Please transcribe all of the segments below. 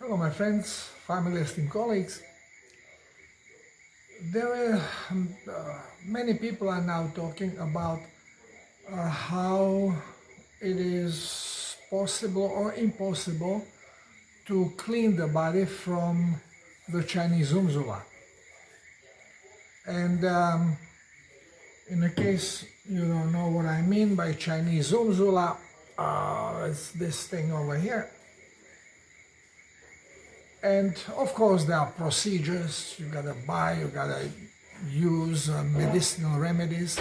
Hello, my friends, family, esteemed colleagues. There are many people are now talking about how it is possible or impossible to clean the body from the Chinese zumzula. And in the case you don't know what I mean by Chinese zumzula, it's this thing over here. And of course there are procedures, you gotta buy, you gotta use medicinal remedies.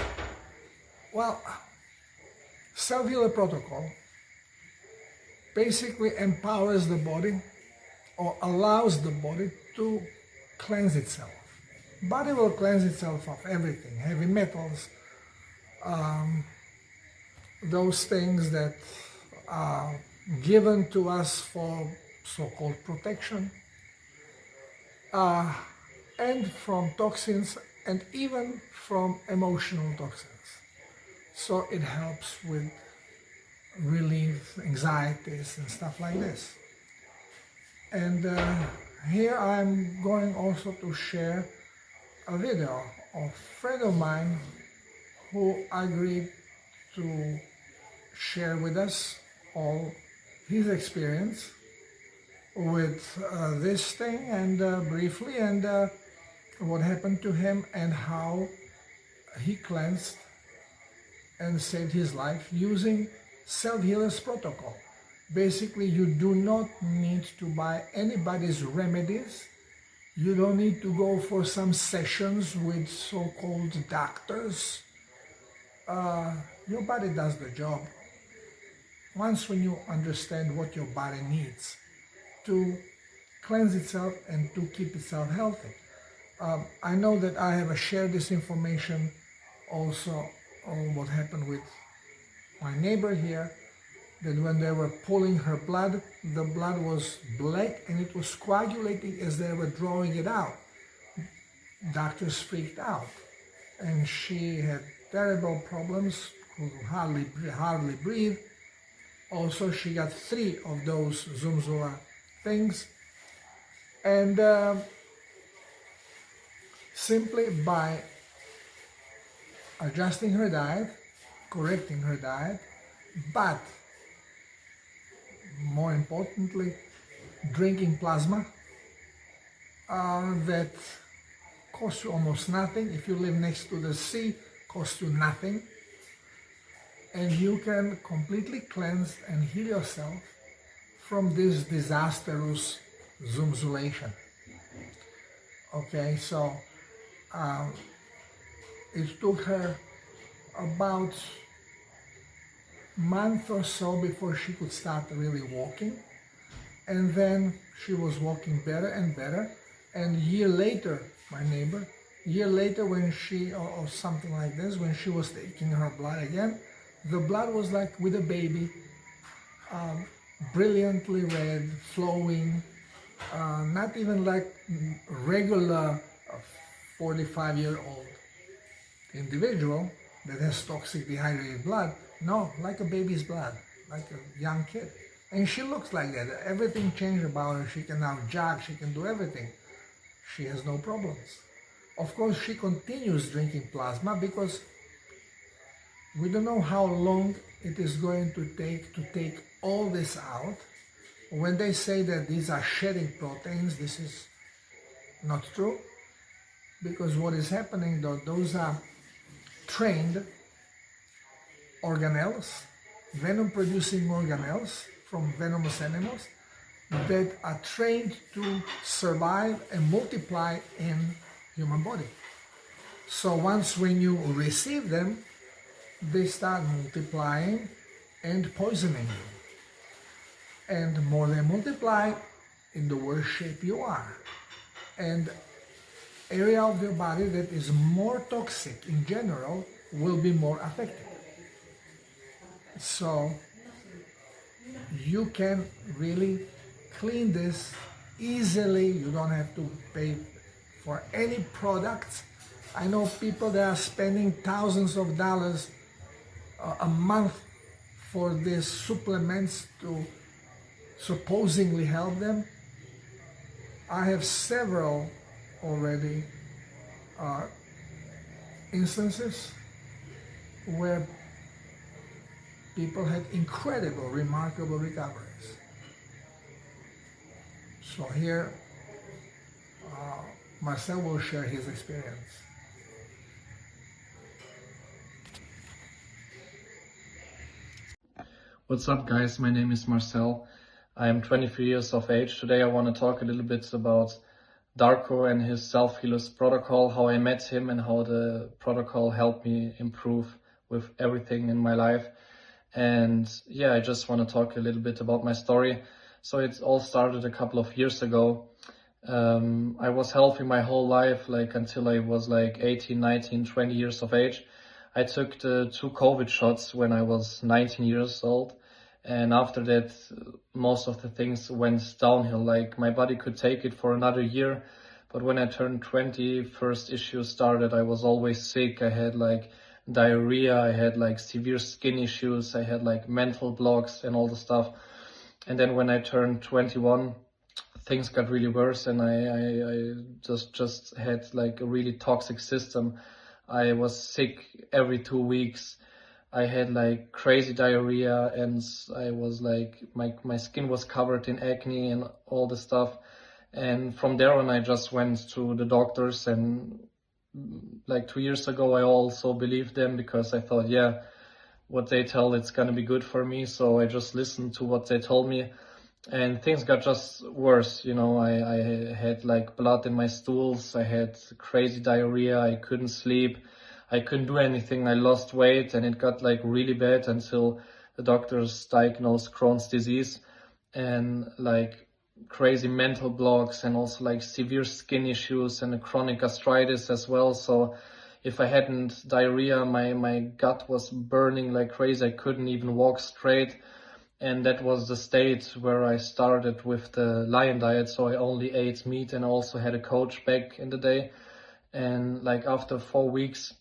Well, cellular protocol basically empowers the body or allows the body to cleanse itself. Body will cleanse itself of everything, heavy metals, those things that are given to us for so-called protection, and from toxins and even from emotional toxins. So it helps with relief anxieties and stuff like this. And here I'm going also to share a video of a friend of mine who agreed to share with us all his experience with this thing, and briefly, and what happened to him and how he cleansed and saved his life using self-healer's protocol. Basically, you do not need to buy anybody's remedies. You don't need to go for some sessions with so-called doctors. Your body does the job. Once when you understand what your body needs to cleanse itself and to keep itself healthy. I know that I have shared this information also on what happened with my neighbor here, that when they were pulling her blood, the blood was black and it was coagulating as they were drawing it out. Doctors freaked out and she had terrible problems, could hardly breathe. Also, she got 3 of those zumzula things, and simply by adjusting her diet, correcting her diet, but more importantly, drinking plasma that costs you almost nothing. If you live next to the sea, costs you nothing, and you can completely cleanse and heal yourself from this disastrous zumzulation. Okay, so it took her about a month or so before she could start really walking, and then she was walking better and better. And a year later, my neighbor, a year later when she, or something like this, when she was taking her blood again, the blood was like with a baby, brilliantly red, flowing, not even like regular 45-year-old individual that has toxic dehydrated blood. No, like a baby's blood, like a young kid. And she looks like that. Everything changed about her. She can now jog, she can do everything. She has no problems. Of course, she continues drinking plasma because we don't know how long it is going to take all this out. When they say that these are shedding proteins, this is not true, because what is happening though, those are trained organelles, venom-producing organelles from venomous animals that are trained to survive and multiply in human body. So once when you receive them, they start multiplying and poisoning you. And the more they multiply, in the worse shape you are. And area of your body that is more toxic in general will be more affected. So you can really clean this easily. You don't have to pay for any products. I know people that are spending thousands of dollars a month for these supplements to supposedly help them. I have several already instances where people had incredible, remarkable recoveries. So here, Marcel will share his experience. What's up, guys? My name is Marcel. I am 23 years of age. Today I want to talk a little bit about Darko and his self-healers protocol, how I met him and how the protocol helped me improve with everything in my life. And yeah, I just want to talk a little bit about my story. So it all started a couple of years ago. I was healthy my whole life, like until I was like 18, 19, 20 years of age. I took the 2 COVID shots when I was 19 years old. And after that, most of the things went downhill. Like my body could take it for another year. But when I turned 20, first issues started. I was always sick. I had like diarrhea. I had like severe skin issues. I had like mental blocks and all the stuff. And then when I turned 21, things got really worse, and I just had like a really toxic system. I was sick every 2 weeks. I had like crazy diarrhea, and I was like, my skin was covered in acne and all the stuff. And from there on, I just went to the doctors, and like 2 years ago, I also believed them because I thought, yeah, what they tell, it's gonna be good for me. So I just listened to what they told me, and things got just worse. You know, I had like blood in my stools. I had crazy diarrhea. I couldn't sleep. I couldn't do anything. I lost weight, and it got like really bad until the doctors diagnosed Crohn's disease and like crazy mental blocks, and also like severe skin issues and a chronic gastritis as well. So if I hadn't diarrhea, my gut was burning like crazy. I couldn't even walk straight. And that was the state where I started with the lion diet. So I only ate meat, and I also had a coach back in the day. And like after 4 weeks,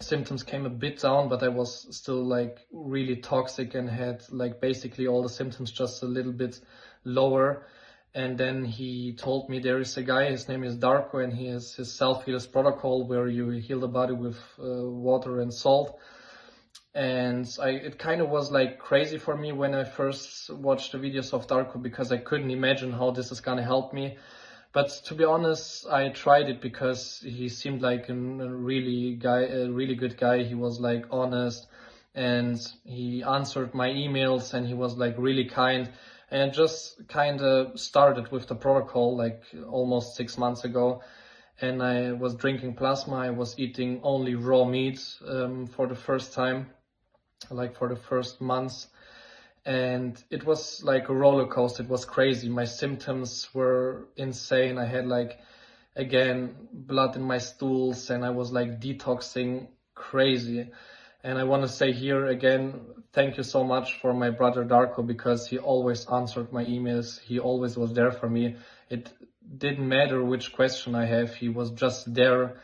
symptoms came a bit down, but I was still like really toxic and had like basically all the symptoms just a little bit lower. And then he told me there is a guy, his name is Darko, and he has his self-healers protocol where you heal the body with water and salt. And it kind of was like crazy for me when I first watched the videos of Darko, because I couldn't imagine how this is gonna help me. But to be honest, I tried it because he seemed like a really good guy. He was like honest, and he answered my emails, and he was like really kind. And just kind of started with the protocol like almost 6 months ago. And I was drinking plasma. I was eating only raw meat for the first time, like for the first months. And it was like a roller coaster. It was crazy. My symptoms were insane. I had like, again, blood in my stools, and I was like detoxing crazy. And I want to say here again, thank you so much for my brother Darko, because he always answered my emails. He always was there for me. It didn't matter which question I have. He was just there.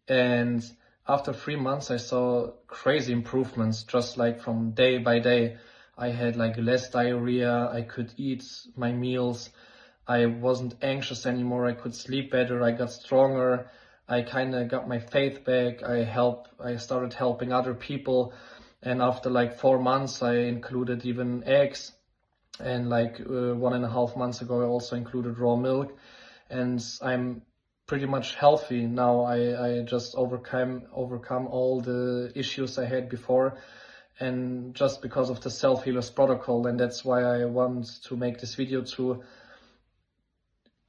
And after 3 months, I saw crazy improvements, just like from day by day. I had like less diarrhea. I could eat my meals. I wasn't anxious anymore. I could sleep better. I got stronger. I kind of got my faith back. I started helping other people. And after like 4 months, I included even eggs. And like 1.5 months ago, I also included raw milk. And I'm pretty much healthy now. I just overcome all the issues I had before, and just because of the self-healers protocol. And that's why I want to make this video, to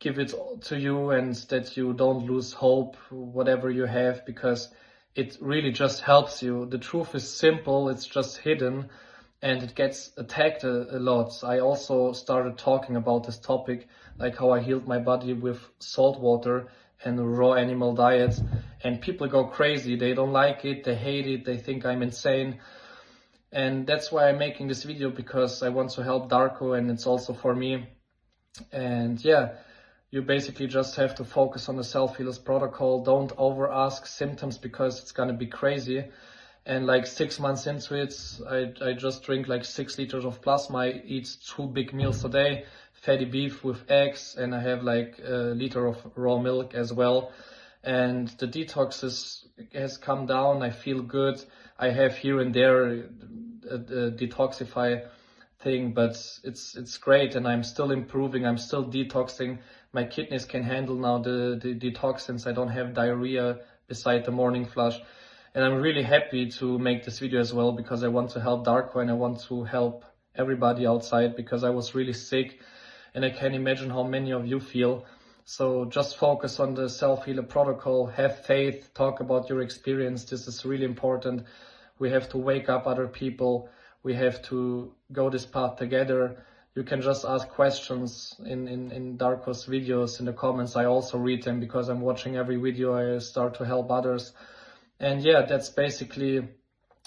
give it to you, and that you don't lose hope, whatever you have, because it really just helps you. The truth is simple, it's just hidden, and it gets attacked a lot. I also started talking about this topic, like how I healed my body with salt water and raw animal diet, and people go crazy. They don't like it, they hate it, they think I'm insane. And that's why I'm making this video, because I want to help Darko, and it's also for me. And yeah, you basically just have to focus on the self-healers protocol. Don't over ask symptoms, because it's gonna be crazy. And like 6 months into it, I just drink like 6 liters of plasma. I eat 2 big meals a day, fatty beef with eggs, and I have like a liter of raw milk as well. And the detox has come down. I feel good. I have here and there a detoxify thing, but it's great, and I'm still improving. I'm still detoxing. My kidneys can handle now the toxins. I don't have diarrhea beside the morning flush. And I'm really happy to make this video as well, because I want to help Darko and I want to help everybody outside, because I was really sick and I can imagine how many of you feel. So just focus on the self-healer protocol, have faith, talk about your experience. This is really important. We have to wake up other people. We have to go this path together. You can just ask questions in Darko's videos in the comments. I also read them because I'm watching every video. I start to help others. And yeah, that's basically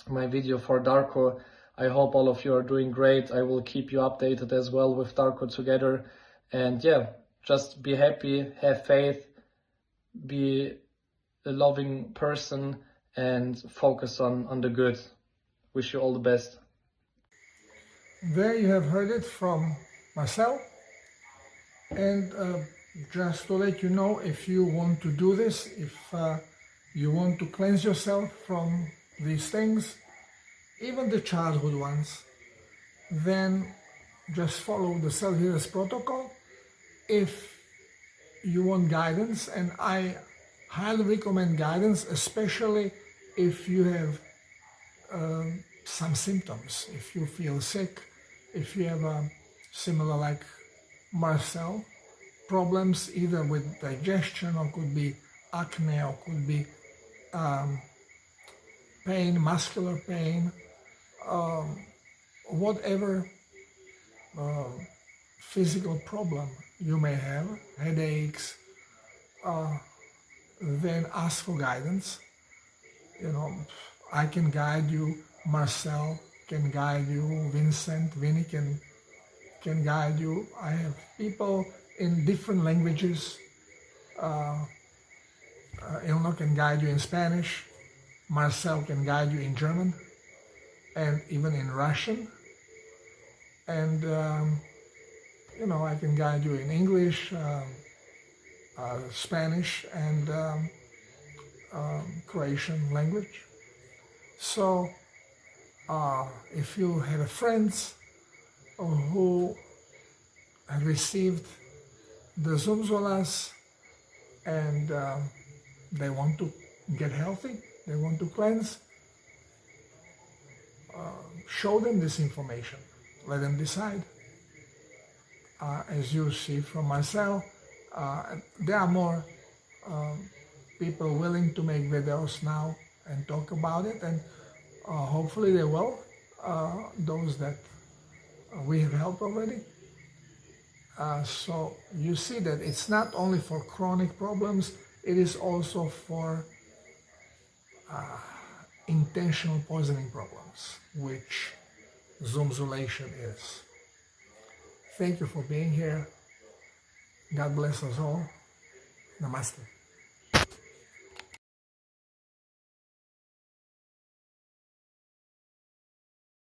my video for Darko. I hope all of you are doing great. I will keep you updated as well with Darko together. And yeah, just be happy, have faith, be a loving person, and focus on the good. Wish you all the best. There you have heard it from Marcel. And just to let you know, if you want to do this, if you want to cleanse yourself from these things, even the childhood ones, then just follow the cellular protocol. If you want guidance, and I highly recommend guidance, especially if you have some symptoms, if you feel sick, if you have similar like Marcel problems, either with digestion, or could be acne, or could be pain, muscular pain, whatever physical problem you may have, headaches, then ask for guidance. You know, I can guide you, Marcel can guide you, Vincent, Vinny can guide you. I have people in different languages. Ilno can guide you in Spanish, Marcel can guide you in German, and even in Russian. And, you know, I can guide you in English, Spanish, and Croatian language. So, if you have friends who have received the zumzulas and they want to get healthy, they want to cleanse, show them this information, let them decide. As you see from Marcel, there are more people willing to make videos now and talk about it, and hopefully they will, those that we have helped already. So you see that it's not only for chronic problems, it is also for intentional poisoning problems, which zumzulation is. Thank you for being here. God bless us all. Namaste.